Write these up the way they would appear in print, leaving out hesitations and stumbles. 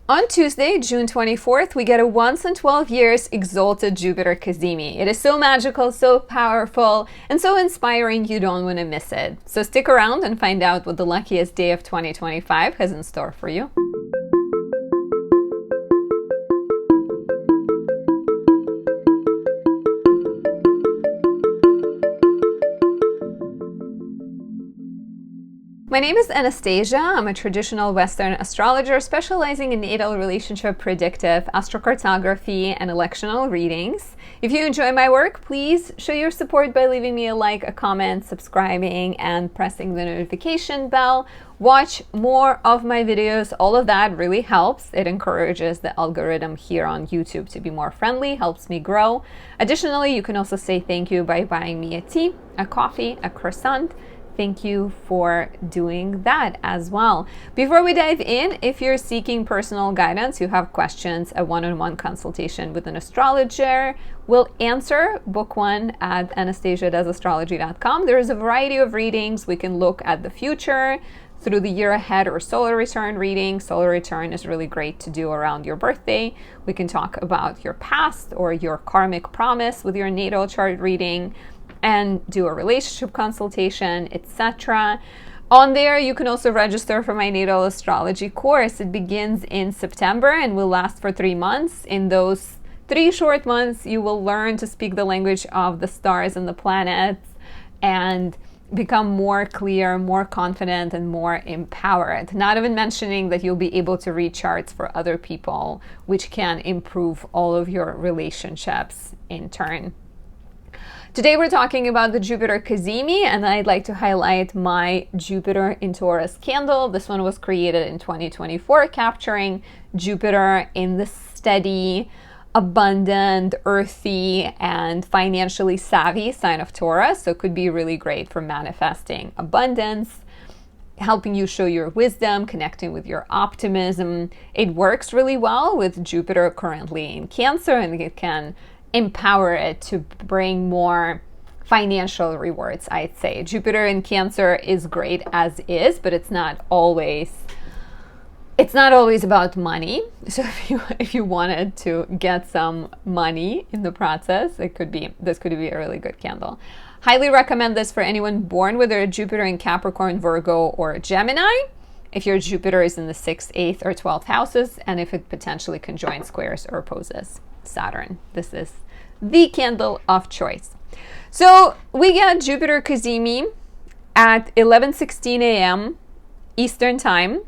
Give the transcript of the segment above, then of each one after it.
On Tuesday, June 24th, we get a once in 12 years Exalted Jupiter Cazimi. It is so magical, so powerful, and so inspiring you don't want to miss it. So stick around and find out what the luckiest day of 2025 has in store for you. My name is Anastasia. I'm a traditional Western astrologer specializing in natal relationship predictive, astrocartography, and electional readings. If you enjoy my work, please show your support by leaving me a like, a comment, subscribing, and pressing the notification bell. Watch more of my videos. All of that really helps. It encourages the algorithm here on YouTube to be more friendly, helps me grow. Additionally, you can also say thank you by buying me a tea, a coffee, a croissant. Thank you for doing that as well. Before we dive in, if you're seeking personal guidance, you have questions, a one-on-one consultation with an astrologer will answer. Book one at anastasiadoesastrology.com. There is a variety of readings. We can look at the future through the year ahead or solar return reading. Solar return is really great to do around your birthday. We can talk about your past or your karmic promise with your natal chart reading, and do a relationship consultation, etc. On there, you can also register for my natal astrology course. It begins in September and will last for 3 months. In those 3 short months, you will learn to speak the language of the stars and the planets and become more clear, more confident, and more empowered. Not even mentioning that you'll be able to read charts for other people, which can improve all of your relationships in turn. Today we're talking about the Jupiter Cazimi, and I'd like to highlight my Jupiter in Taurus candle. This one was created in 2024, capturing Jupiter in the steady, abundant, earthy, and financially savvy sign of Taurus. So it could be really great for manifesting abundance, helping you show your wisdom, connecting with your optimism. It works really well with Jupiter currently in Cancer, and it can empower it to bring more financial rewards, I'd say. Jupiter in Cancer is great as is, but it's not always about money. So if you wanted to get some money in the process, this could be a really good candle. Highly recommend this for anyone born with their Jupiter in Capricorn, Virgo, or Gemini. If your Jupiter is in the 6th, 8th, or 12th houses, and if it potentially conjoins, squares, or opposes Saturn. This is the candle of choice. So we get Jupiter Cazimi at 11:16 a.m. Eastern Time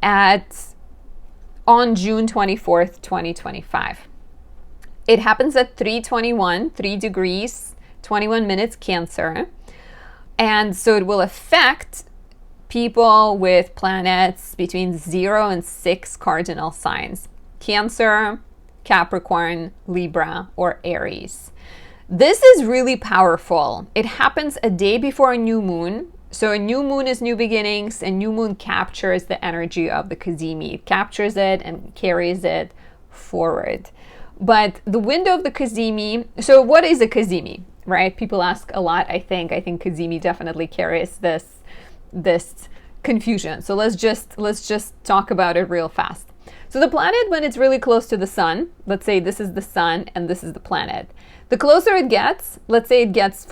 on June 24th, 2025. It happens at 3:21, 3 degrees, 21 minutes Cancer. And so it will affect people with planets between 0 and 6 cardinal signs: Cancer, Capricorn, Libra, or Aries. This is really powerful. It happens a day before a new moon. So a new moon is new beginnings, and new moon captures the energy of the Cazimi. It captures it and carries it forward. But the window of the Cazimi, so what is a Cazimi, right? People ask a lot, I think. Cazimi definitely carries this confusion. So let's just talk about it real fast. So the planet, when it's really close to the sun, let's say this is the sun and this is the planet. The closer it gets, let's say it's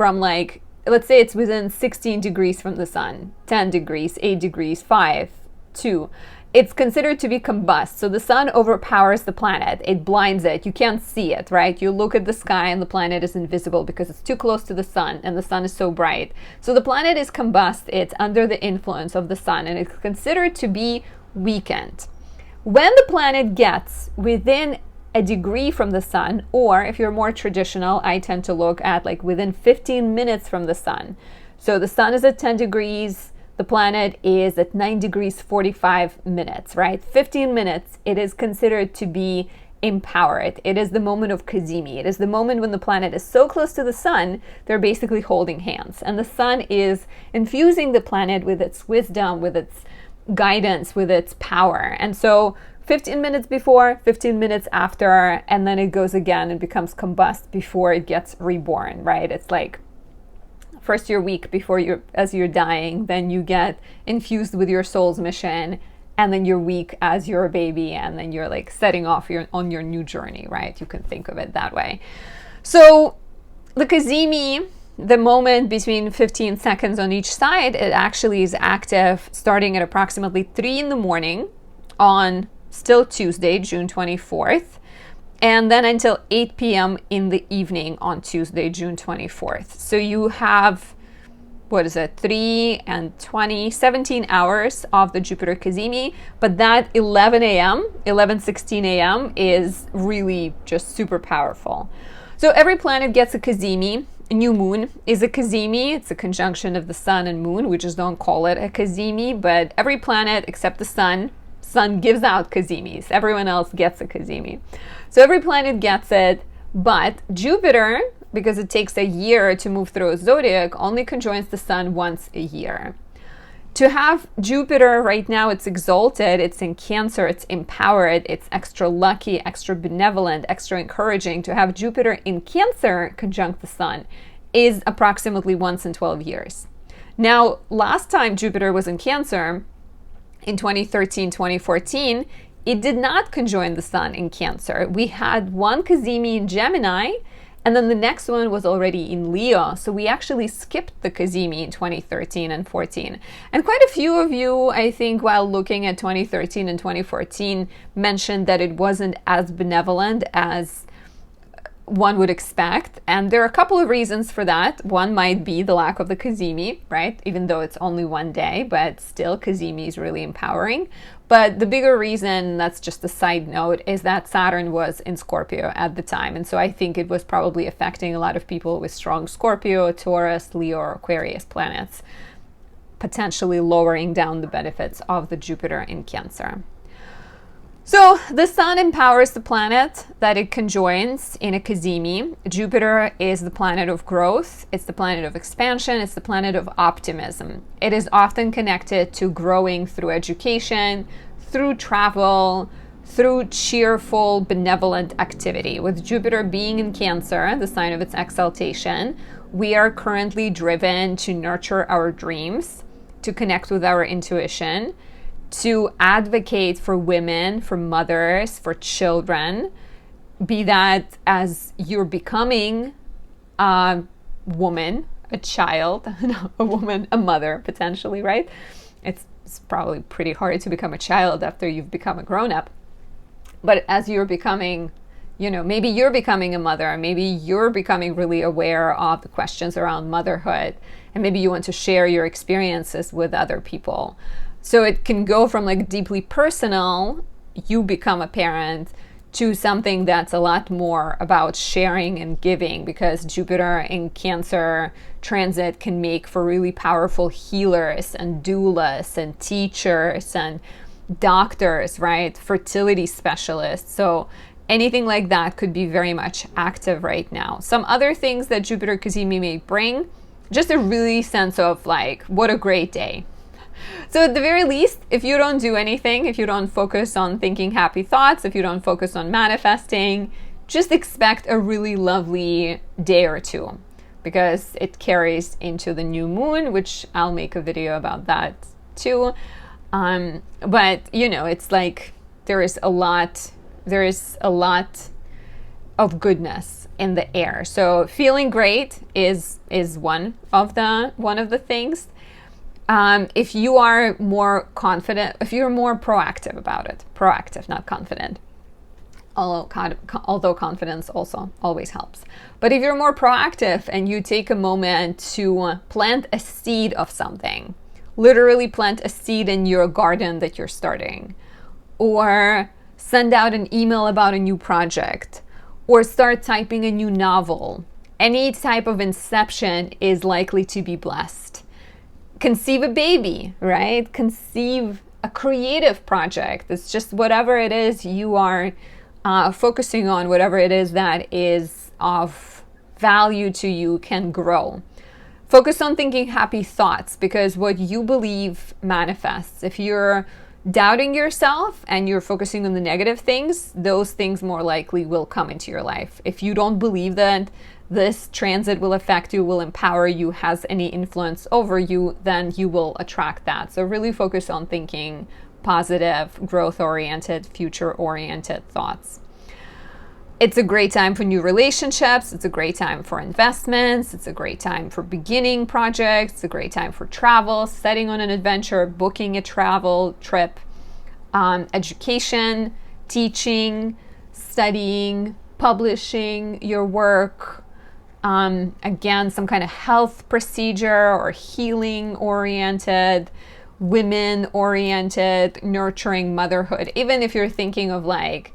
within 16 degrees from the sun, 10 degrees, 8 degrees, 5, 2. It's considered to be combust. So the sun overpowers the planet. It blinds it. You can't see it, right? You look at the sky and the planet is invisible because it's too close to the sun and the sun is so bright. So the planet is combust. It's under the influence of the sun and it's considered to be weakened. When the planet gets within a degree from the sun, or if you're more traditional, I tend to look at like within 15 minutes from the sun. So the sun is at 10 degrees, the planet is at 9 degrees 45 minutes, right? 15 minutes, it is considered to be empowered. It is the moment of Cazimi. It is the moment when the planet is so close to the sun, they're basically holding hands. And the sun is infusing the planet with its wisdom, with its guidance, with its power. And so 15 minutes before, 15 minutes after, and then it goes again and becomes combust before it gets reborn, right? It's like first you're weak before as you're dying, then you get infused with your soul's mission, and then you're weak as you're a baby, and then you're like setting off on your new journey, right? You can think of it that way. So the Cazimi, the moment between 15 seconds on each side, it actually is active starting at approximately 3 in the morning on still Tuesday, June 24th, and then until 8 p.m. in the evening on Tuesday, June 24th. So you have, 3 and 20, 17 hours of the Jupiter Cazimi, but that 11 a.m., 11:16 a.m. is really just super powerful. So every planet gets a Cazimi. A new moon is a Cazimi. It's a conjunction of the sun and moon. We just don't call it a Cazimi, but every planet except the sun gives out Cazimis. Everyone else gets a Cazimi. So every planet gets it, but Jupiter, because it takes a year to move through a zodiac, only conjoins the sun once a year. To have Jupiter right now, it's exalted, it's in Cancer, it's empowered, it's extra lucky, extra benevolent, extra encouraging. To have Jupiter in Cancer conjunct the sun is approximately once in 12 years. Now, last time Jupiter was in Cancer, in 2013, 2014, it did not conjoin the sun in Cancer. We had one Cazimi in Gemini, and then the next one was already in Leo. So we actually skipped the Cazimi in 2013 and 14. And quite a few of you, I think, while looking at 2013 and 2014, mentioned that it wasn't as benevolent as one would expect. And there are a couple of reasons for that. One might be the lack of the Cazimi, right? Even though it's only one day, but still Cazimi is really empowering. But the bigger reason, that's just a side note, is that Saturn was in Scorpio at the time. And so I think it was probably affecting a lot of people with strong Scorpio, Taurus, Leo, or Aquarius planets, potentially lowering down the benefits of the Jupiter in Cancer. So the sun empowers the planet that it conjoins in a Cazimi. Jupiter is the planet of growth. It's the planet of expansion. It's the planet of optimism. It is often connected to growing through education, through travel, through cheerful, benevolent activity. With Jupiter being in Cancer, the sign of its exaltation, we are currently driven to nurture our dreams, to connect with our intuition, to advocate for women, for mothers, for children, be that as you're becoming a woman, a child, a woman, a mother, potentially, right? It's probably pretty hard to become a child after you've become a grown-up. But as you're becoming, maybe you're becoming a mother, maybe you're becoming really aware of the questions around motherhood, and maybe you want to share your experiences with other people. So it can go from like deeply personal, you become a parent, to something that's a lot more about sharing and giving, because Jupiter in Cancer transit can make for really powerful healers and doulas and teachers and doctors, right? Fertility specialists. So anything like that could be very much active right now. Some other things that Jupiter Cazimi may bring, just a really sense of like, what a great day. So at the very least, if you don't do anything, if you don't focus on thinking happy thoughts, if you don't focus on manifesting, just expect a really lovely day or two, because it carries into the new moon, which I'll make a video about that too. But it's like there is a lot of goodness in the air. So feeling great is one of the things. If you are more confident, if you're more proactive about it, proactive, not confident, although confidence also always helps. But if you're more proactive and you take a moment to plant a seed of something, literally plant a seed in your garden that you're starting, or send out an email about a new project, or start typing a new novel, any type of inception is likely to be blessed. Conceive a baby, right? Conceive a creative project. It's just whatever it is you are focusing on, whatever it is that is of value to you can grow. Focus on thinking happy thoughts, because what you believe manifests. If you're doubting yourself and you're focusing on the negative things, those things more likely will come into your life. If you don't believe that this transit will affect you, will empower you, has any influence over you, then you will attract that. So really focus on thinking positive, growth-oriented, future-oriented thoughts. It's a great time for new relationships. It's a great time for investments. It's a great time for beginning projects. It's a great time for travel, setting on an adventure, booking a travel trip, education, teaching, studying, publishing your work. Again, some kind of health procedure or healing oriented, women oriented, nurturing motherhood. Even if you're thinking of like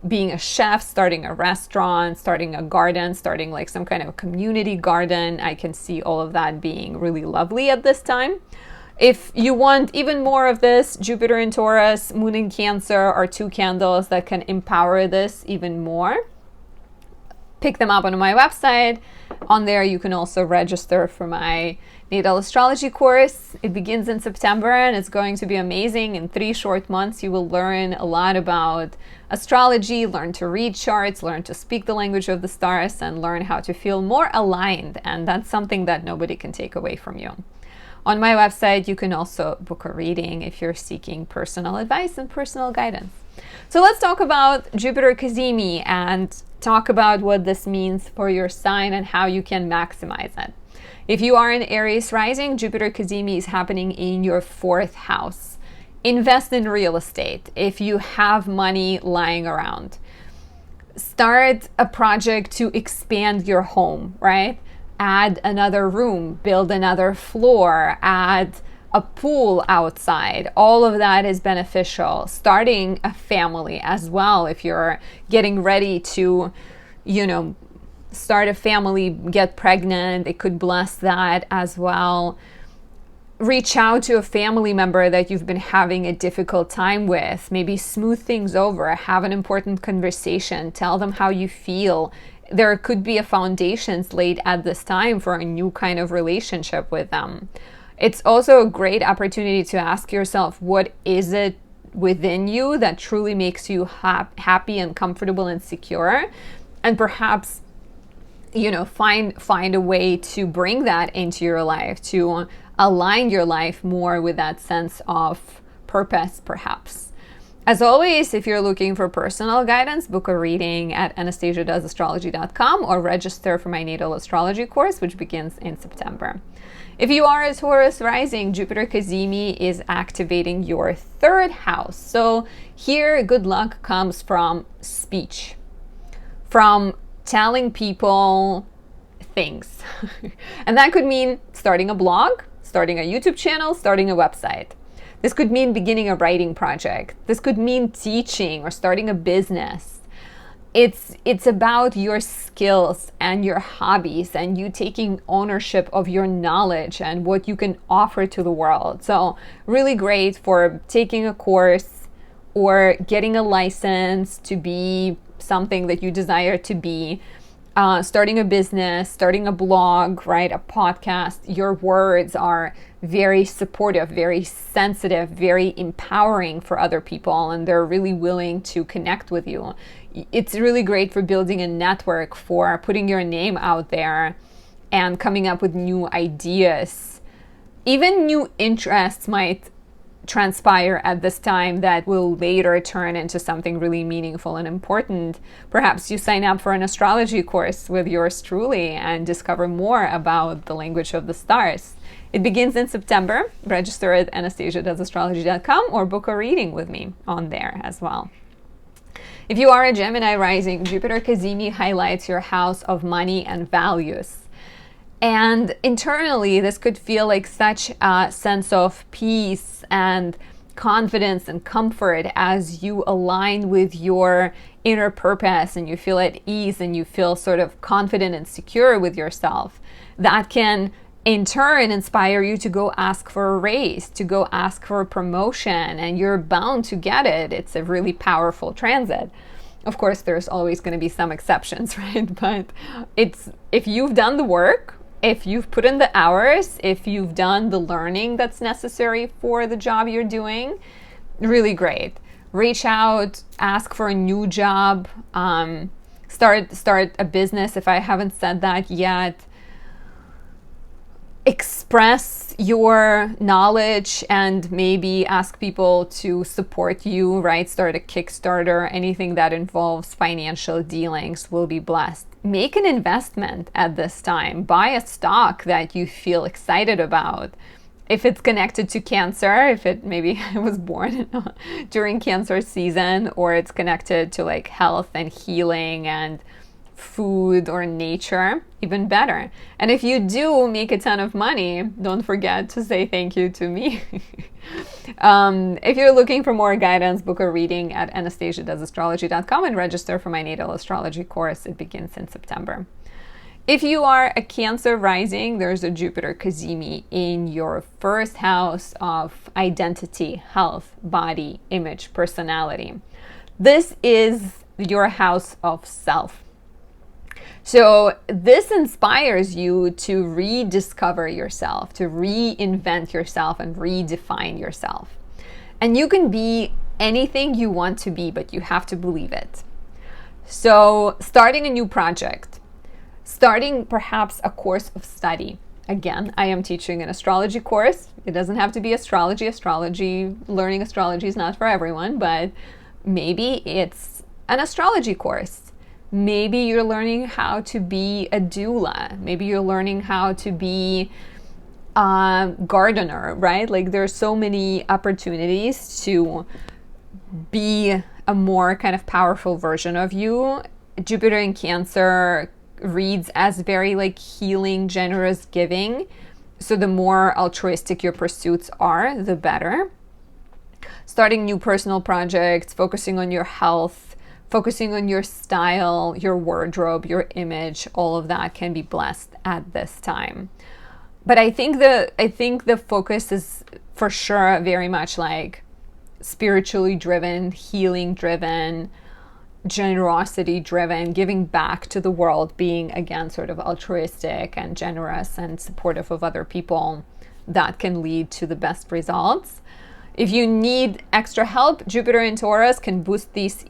being a chef, starting a restaurant, starting a garden, starting like some kind of community garden, I can see all of that being really lovely at this time. If you want even more of this, Jupiter in Taurus, Moon in Cancer are two candles that can empower this even more. Pick them up on my website. On there, you can also register for my natal astrology course. It begins in September and it's going to be amazing. In 3 short months, you will learn a lot about astrology, learn to read charts, learn to speak the language of the stars, and learn how to feel more aligned. And that's something that nobody can take away from you. On my website, you can also book a reading if you're seeking personal advice and personal guidance. So let's talk about Jupiter Cazimi and talk about what this means for your sign and how you can maximize it. If you are an Aries rising, Jupiter Cazimi is happening in your 4th house. Invest in real estate if you have money lying around. Start a project to expand your home, right? Add another room, build another floor, add a pool outside. All of that is beneficial. Starting a family as well. If you're getting ready to, start a family, get pregnant, it could bless that as well. Reach out to a family member that you've been having a difficult time with. Maybe smooth things over, have an important conversation, tell them how you feel. There could be a foundations laid at this time for a new kind of relationship with them. It's also a great opportunity to ask yourself, what is it within you that truly makes you happy and comfortable and secure? And perhaps, find a way to bring that into your life, to align your life more with that sense of purpose, perhaps. As always, if you're looking for personal guidance, book a reading at anastasiadoesastrology.com or register for my natal astrology course, which begins in September. If you are a Taurus rising, Jupiter Cazimi is activating your 3rd house. So here, good luck comes from speech, from telling people things. And that could mean starting a blog, starting a YouTube channel, starting a website. This could mean beginning a writing project. This could mean teaching or starting a business. It's about your skills and your hobbies and you taking ownership of your knowledge and what you can offer to the world. So really great for taking a course or getting a license to be something that you desire to be. Starting a business, starting a blog, right? A podcast. Your words are very supportive, very sensitive, very empowering for other people, and they're really willing to connect with you. It's really great for building a network, for putting your name out there and coming up with new ideas. Even new interests might transpire at this time that will later turn into something really meaningful and important. Perhaps you sign up for an astrology course with yours truly and discover more about the language of the stars. It begins in September. Register at anastasiadoesastrology.com or book a reading with me on there as well. If you are a Gemini rising, Jupiter Cazimi highlights your house of money and values. And internally, this could feel like such a sense of peace and confidence and comfort as you align with your inner purpose and you feel at ease and you feel sort of confident and secure with yourself. That can in turn inspire you to go ask for a raise, to go ask for a promotion, and you're bound to get it. It's a really powerful transit. Of course, there's always going to be some exceptions, right? But if you've done the work, if you've put in the hours, if you've done the learning that's necessary for the job you're doing, really great. Reach out, ask for a new job, start a business if I haven't said that yet. express your knowledge and maybe ask people to support you, right? Start a Kickstarter. Anything that involves financial dealings will be blessed. Make an investment at this time. Buy a stock that you feel excited about. If it's connected to Cancer, if it maybe was born during Cancer season, or it's connected to like health and healing and food or nature, even better. And if you do make a ton of money, don't forget to say thank you to me. If you're looking for more guidance, book a reading at anastasiadoesastrology.com and register for my natal astrology course. It begins in September. If you are a Cancer rising, there's a Jupiter Cazimi in your first house of identity, health, body, image, personality. This is your house of self. So this inspires you to rediscover yourself, to reinvent yourself and redefine yourself. And you can be anything you want to be, but you have to believe it. So starting a new project, starting perhaps a course of study. Again, I am teaching an astrology course. It doesn't have to be astrology. Learning astrology is not for everyone, but maybe it's an astrology course. Maybe you're learning how to be a doula. Maybe you're learning how to be a gardener, right? Like there's so many opportunities to be a more kind of powerful version of you. Jupiter in Cancer reads as very like healing, generous, giving. So the more altruistic your pursuits are, the better. Starting new personal projects, focusing on your health, focusing on your style, your wardrobe, your image, all of that can be blessed at this time. But I think the focus is for sure very much like spiritually driven, healing driven, generosity driven, giving back to the world, being again sort of altruistic and generous and supportive of other people. That can lead to the best results. If you need extra help, Jupiter in Taurus can boost this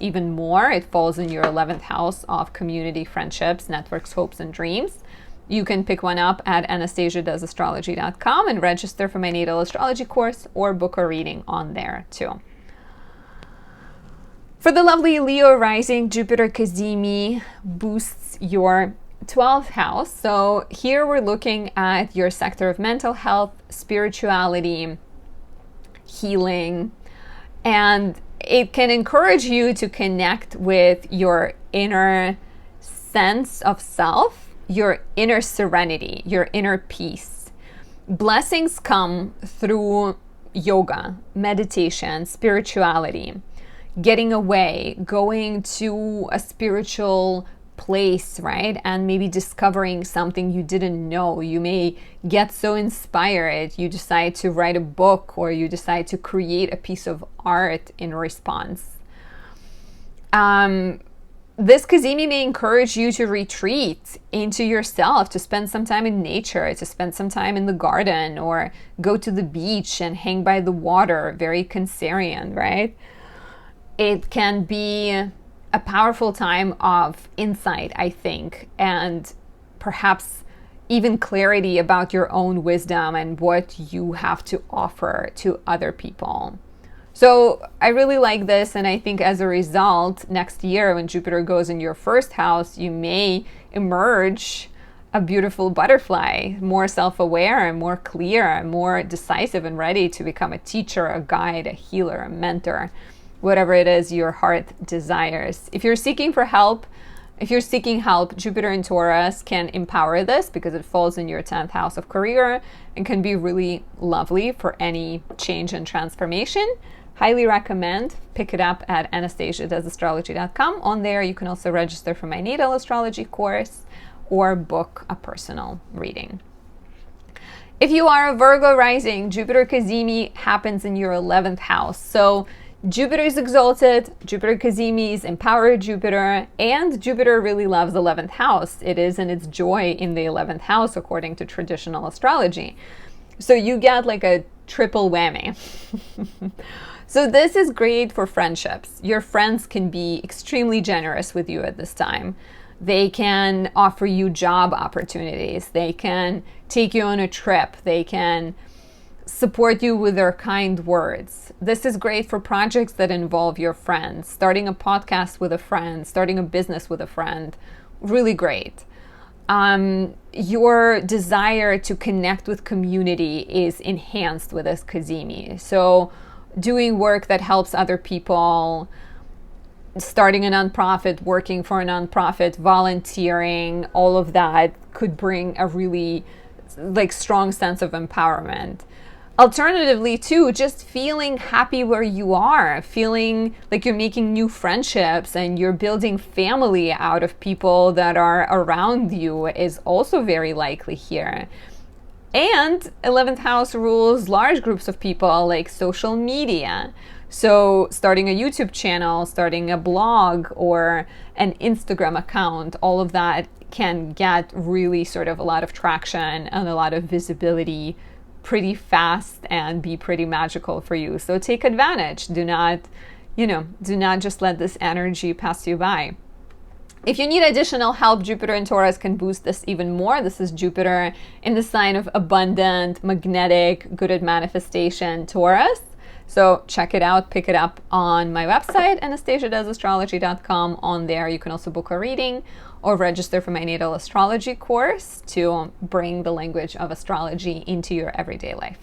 even more. It falls in your 11th house of community, friendships, networks, hopes, and dreams. You can pick one up at anastasiadoesastrology.com and register for my natal astrology course or book a reading on there too. For the lovely Leo rising, Jupiter Cazimi boosts your 12th house. So here we're looking at your sector of mental health, spirituality, healing, and it can encourage you to connect with your inner sense of self, your inner serenity, your inner peace. Blessings come through yoga, meditation, spirituality, getting away, going to a spiritual place, right? And maybe discovering something you didn't know. You may get so inspired, you decide to write a book or you decide to create a piece of art in response. This Cazimi may encourage you to retreat into yourself, to spend some time in nature, to spend some time in the garden or go to the beach and hang by the water. Very Cancerian, right? It can be a powerful time of insight, I think, and perhaps even clarity about your own wisdom and what you have to offer to other people. So I really like this, and I think as a result, next year when Jupiter goes in your first house, you may emerge a beautiful butterfly, more self-aware and more clear, more decisive and ready to become a teacher, a guide, a healer, a mentor, whatever it is your heart desires. If you're seeking help, Jupiter in Taurus can empower this because it falls in your 10th house of career and can be really lovely for any change and transformation. Highly recommend. Pick it up at anastasiadoesastrology.com. On there, you can also register for my natal astrology course or book a personal reading. If you are a Virgo rising, Jupiter Cazimi happens in your 11th house. So Jupiter is exalted, Jupiter Cazimi is empowered Jupiter, and Jupiter really loves 11th house. It is in its joy in the 11th house according to traditional astrology. So you get like a triple whammy. So this is great for friendships. Your friends can be extremely generous with you at this time. They can offer you job opportunities. They can take you on a trip. They can support you with their kind words. This is great for projects that involve your friends. Starting a podcast with a friend, starting a business with a friend, really great. Your desire to connect with community is enhanced with this Cazimi. So doing work that helps other people, starting a nonprofit, working for a nonprofit, volunteering, all of that could bring a really strong sense of empowerment. Alternatively, too, just feeling happy where you are, feeling like you're making new friendships and you're building family out of people that are around you is also very likely here. And 11th house rules large groups of people, like social media. So starting a YouTube channel, starting a blog or an Instagram account, all of that can get really sort of a lot of traction and a lot of visibility pretty fast and be pretty magical for you. So take advantage. Do not just let this energy pass you by. If you need additional help, Jupiter in Taurus can boost this even more. This is Jupiter in the sign of abundant, magnetic, good at manifestation, Taurus. So check it out, pick it up on my website, anastasiadoesastrology.com. On there, you can also book a reading or register for my natal astrology course to bring the language of astrology into your everyday life.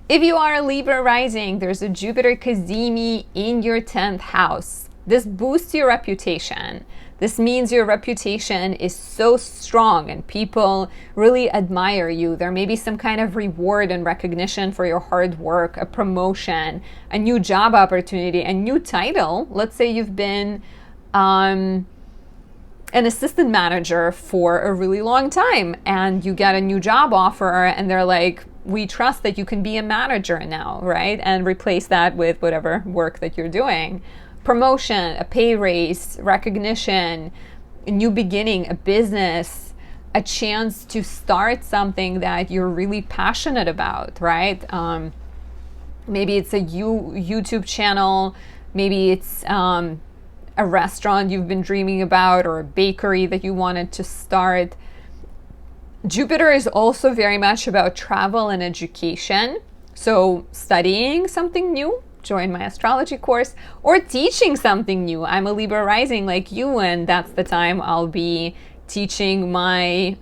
If you are a Libra rising, there's a Jupiter Cazimi in your 10th house. This boosts your reputation. This means your reputation is so strong and people really admire you. There may be some kind of reward and recognition for your hard work, a promotion, a new job opportunity, a new title. Let's say you've been an assistant manager for a really long time and you get a new job offer and they're like, we trust that you can be a manager now, right? And replace that with whatever work that you're doing. Promotion, a pay raise, recognition, a new beginning, a business, a chance to start something that you're really passionate about, right? Maybe it's a YouTube channel, maybe it's a restaurant you've been dreaming about or a bakery that you wanted to start. Jupiter is also very much about travel and education. So studying something new, join my astrology course, or teaching something new. I'm a Libra rising like you, and that's the time I'll be teaching my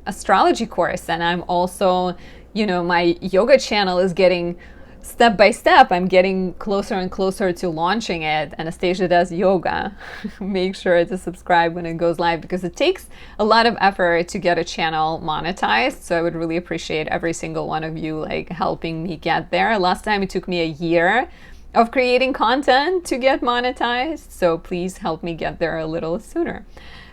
astrology course. And I'm also, my yoga channel is getting step by step, I'm getting closer and closer to launching it. Anastasia Does Yoga. Make sure to subscribe when it goes live because it takes a lot of effort to get a channel monetized. So I would really appreciate every single one of you helping me get there. Last time it took me a year of creating content to get monetized. So please help me get there a little sooner.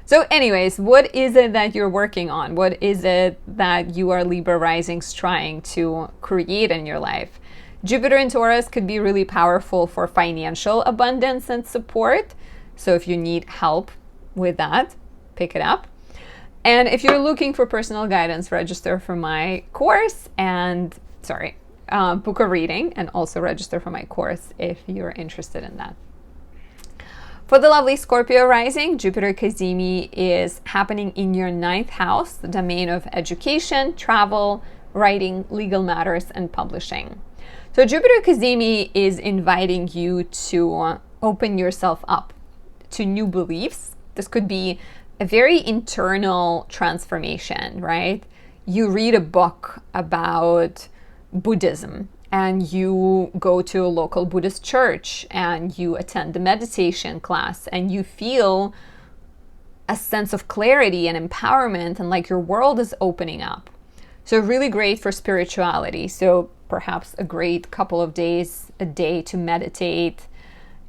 So anyways, what is it that you're working on? What is it that you are Libra risings trying to create in your life? Jupiter in Taurus could be really powerful for financial abundance and support. So if you need help with that, pick it up. And if you're looking for personal guidance, register for my course and, book a reading and also register for my course if you're interested in that. For the lovely Scorpio rising, Jupiter Cazimi is happening in your 9th house, the domain of education, travel, writing, legal matters, and publishing. So Jupiter Cazimi is inviting you to open yourself up to new beliefs. This could be a very internal transformation, right? You read a book about Buddhism and you go to a local Buddhist church and you attend a meditation class and you feel a sense of clarity and empowerment and like your world is opening up. So really great for spirituality. So perhaps a great couple of days a day to meditate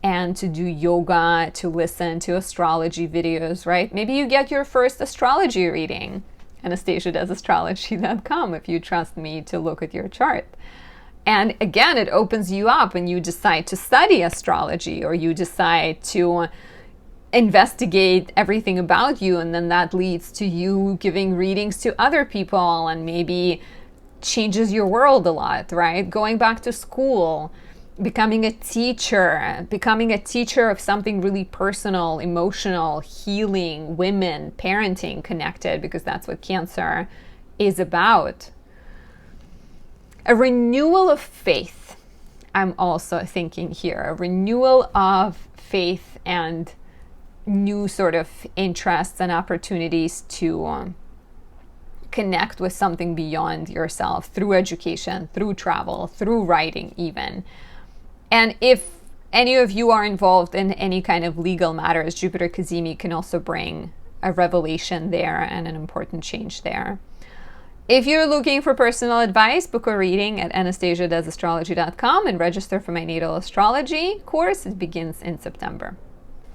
and to do yoga, to listen to astrology videos, right? Maybe you get your first astrology reading, AnastasiaDoesAstrology.com, if you trust me to look at your chart. And again, it opens you up and you decide to study astrology or you decide to investigate everything about you, and then that leads to you giving readings to other people and maybe changes your world a lot, right? Going back to school, becoming a teacher of something really personal, emotional, healing, women, parenting connected, because that's what Cancer is about. A renewal of faith, I'm also thinking here, a renewal of faith and new sort of interests and opportunities to connect with something beyond yourself through education, through travel, through writing even. And if any of you are involved in any kind of legal matters, Jupiter Cazimi can also bring a revelation there and an important change there. If you're looking for personal advice, book a reading at anastasiadoesastrology.com and register for my natal astrology course. It begins in September.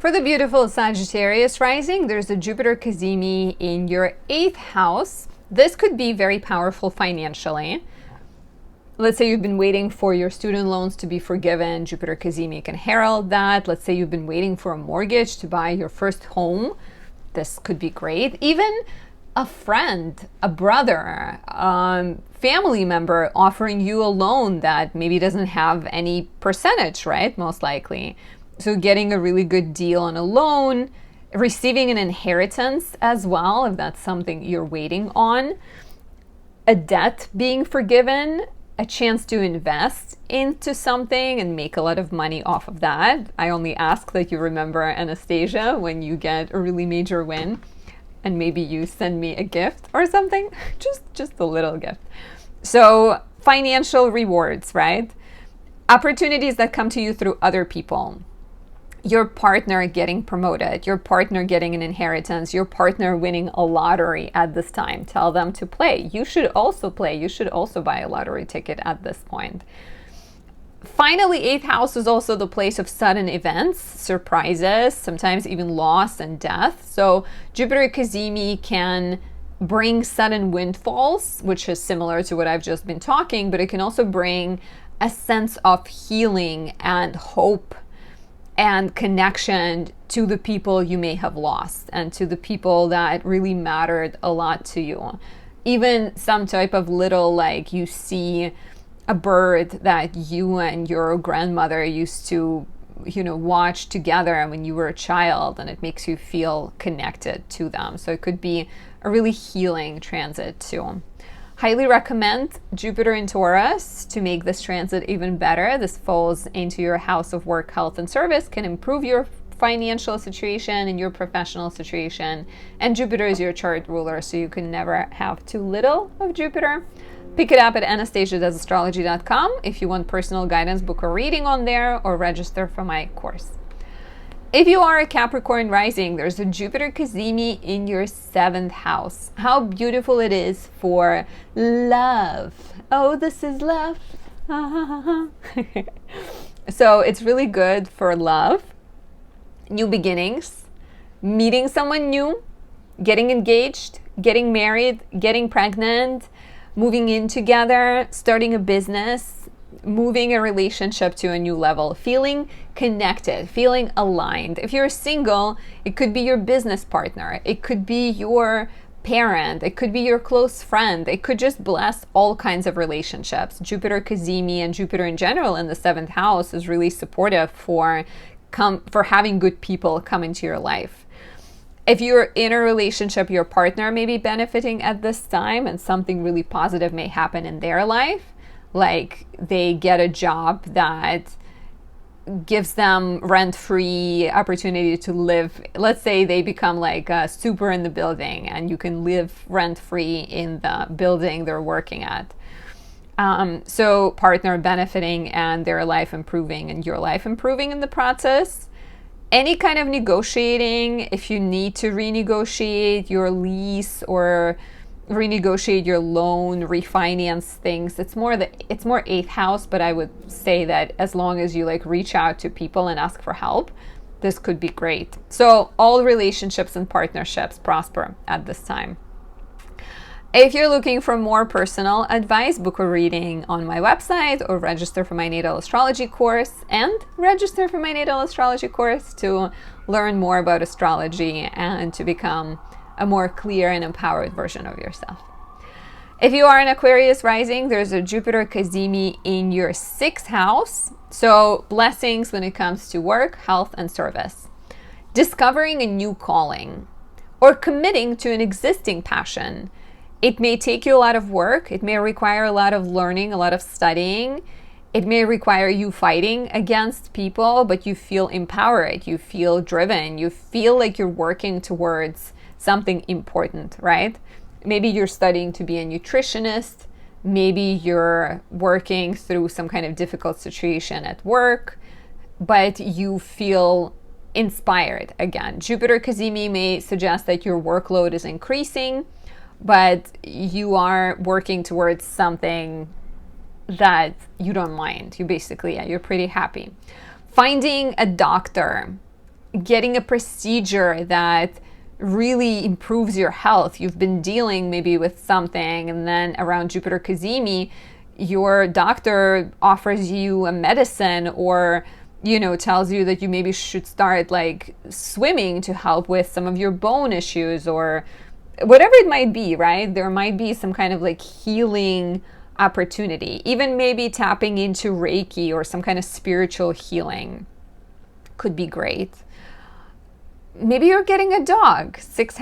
For the beautiful Sagittarius rising, there's a Jupiter Cazimi in your 8th house. This could be very powerful financially. Let's say you've been waiting for your student loans to be forgiven. Jupiter Cazimi can herald that. Let's say you've been waiting for a mortgage to buy your first home. This could be great. Even a friend, a brother, family member offering you a loan that maybe doesn't have any percentage, right? Most likely. So getting a really good deal on a loan, receiving an inheritance as well, if that's something you're waiting on, a debt being forgiven, a chance to invest into something and make a lot of money off of that. I only ask that you remember Anastasia when you get a really major win, and maybe you send me a gift or something, just a little gift. So financial rewards, right? Opportunities that come to you through other people. Your partner getting promoted, your partner getting an inheritance, your partner winning a lottery at this time. Tell them to play. You should also play. You should also buy a lottery ticket at this point. Finally, 8th house is also the place of sudden events, surprises, sometimes even loss and death. So Jupiter Cazimi can bring sudden windfalls, which is similar to what I've just been talking, but it can also bring a sense of healing and hope and connection to the people you may have lost and to the people that really mattered a lot to you. Even some type of little, like you see a bird that you and your grandmother used to, watch together when you were a child, and it makes you feel connected to them. So it could be a really healing transit too. Highly recommend Jupiter in Taurus to make this transit even better. This falls into your house of work, health, and service, can improve your financial situation and your professional situation. And Jupiter is your chart ruler, so you can never have too little of Jupiter. Pick it up at anastasiadoesastrology.com. If you want personal guidance, book a reading on there or register for my course. If you are a Capricorn rising, there's a Jupiter Cazimi in your 7th house. How beautiful it is for love. Oh, this is love. So it's really good for love, new beginnings, meeting someone new, getting engaged, getting married, getting pregnant, moving in together, starting a business, moving a relationship to a new level, feeling connected, feeling aligned. If you're single, it could be your business partner, it could be your parent, it could be your close friend, it could just bless all kinds of relationships. Jupiter Cazimi and Jupiter in general in the 7th house is really supportive for having good people come into your life. If you're in a relationship, your partner may be benefiting at this time and something really positive may happen in their life. Like they get a job that gives them rent-free opportunity to live. Let's say they become like a super in the building and you can live rent-free in the building they're working at. So partner benefiting and their life improving and your life improving in the process. Any kind of negotiating, if you need to renegotiate your lease or renegotiate your loan, refinance things. It's more 8th house, but I would say that as long as you reach out to people and ask for help, this could be great. So all relationships and partnerships prosper at this time. If you're looking for more personal advice, book a reading on my website or register for my natal astrology course, and register for my natal astrology course to learn more about astrology and to become a more clear and empowered version of yourself. If you are an Aquarius rising, there's a Jupiter Cazimi in your 6th house. So blessings when it comes to work, health, and service. Discovering a new calling or committing to an existing passion. It may take you a lot of work. It may require a lot of learning, a lot of studying. It may require you fighting against people, but you feel empowered. You feel driven. You feel like you're working towards something important, right? Maybe you're studying to be a nutritionist. Maybe you're working through some kind of difficult situation at work, but you feel inspired again. Jupiter Cazimi may suggest that your workload is increasing, but you are working towards something that you don't mind. You basically, you're pretty happy. Finding a doctor, getting a procedure that really improves your health. You've been dealing maybe with something, and then around Jupiter Cazimi, your doctor offers you a medicine or, you know, tells you that you maybe should start like swimming to help with some of your bone issues or whatever it might be, right? There might be some kind of like healing opportunity, even maybe tapping into Reiki or some kind of spiritual healing could be great. Maybe you're getting a dog. 6th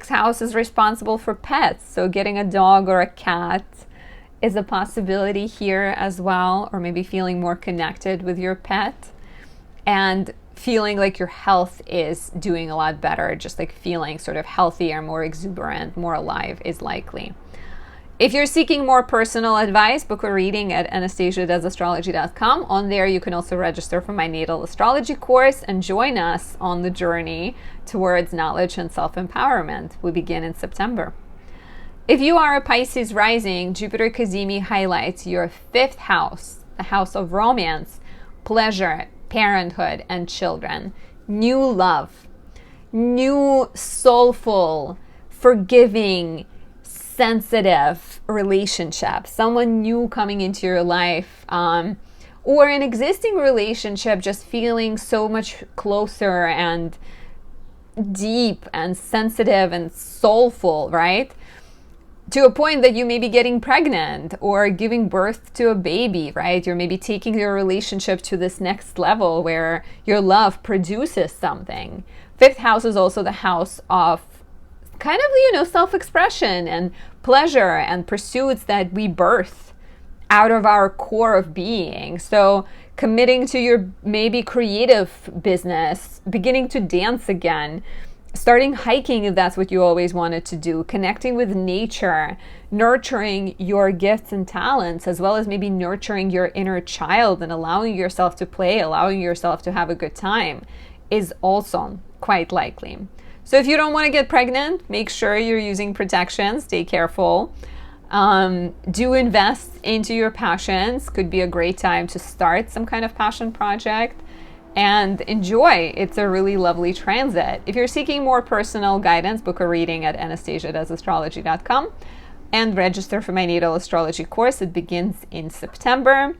house is responsible for pets. So getting a dog or a cat is a possibility here as well, or maybe feeling more connected with your pet and feeling like your health is doing a lot better, just like feeling sort of healthier, more exuberant, more alive is likely. If you're seeking more personal advice, book a reading at anastasiadoesastrology.com. On there, you can also register for my natal astrology course and join us on the journey towards knowledge and self-empowerment. We begin in September. If you are a Pisces rising, Jupiter Cazimi highlights your 5th house, the house of romance, pleasure, parenthood, and children. New love, new soulful, forgiving, sensitive relationship, someone new coming into your life, or an existing relationship just feeling so much closer and deep and sensitive and soulful, right? To a point that you may be getting pregnant or giving birth to a baby, right? You're maybe taking your relationship to this next level where your love produces something. 5th house is also the house of kind of, you know, self-expression and pleasure and pursuits that we birth out of our core of being. So committing to your maybe creative business, beginning to dance again, starting hiking if that's what you always wanted to do, connecting with nature, nurturing your gifts and talents, as well as maybe nurturing your inner child and allowing yourself to play, allowing yourself to have a good time is also quite likely. So if you don't want to get pregnant, make sure you're using protection, stay careful. Do invest into your passions. Could be a great time to start some kind of passion project and enjoy. It's a really lovely transit. If you're seeking more personal guidance, book a reading at anastasiadoesastrology.com and register for my natal astrology course. It begins in September.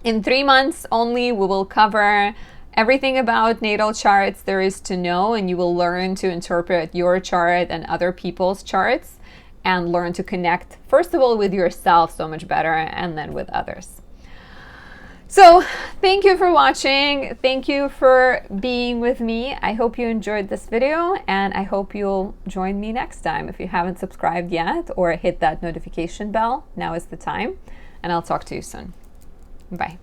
In 3 months only, we will cover everything about natal charts there is to know, and you will learn to interpret your chart and other people's charts and learn to connect, first of all, with yourself so much better and then with others. So thank you for watching. Thank you for being with me. I hope you enjoyed this video, and I hope you'll join me next time. If you haven't subscribed yet or hit that notification bell, now is the time, and I'll talk to you soon. Bye.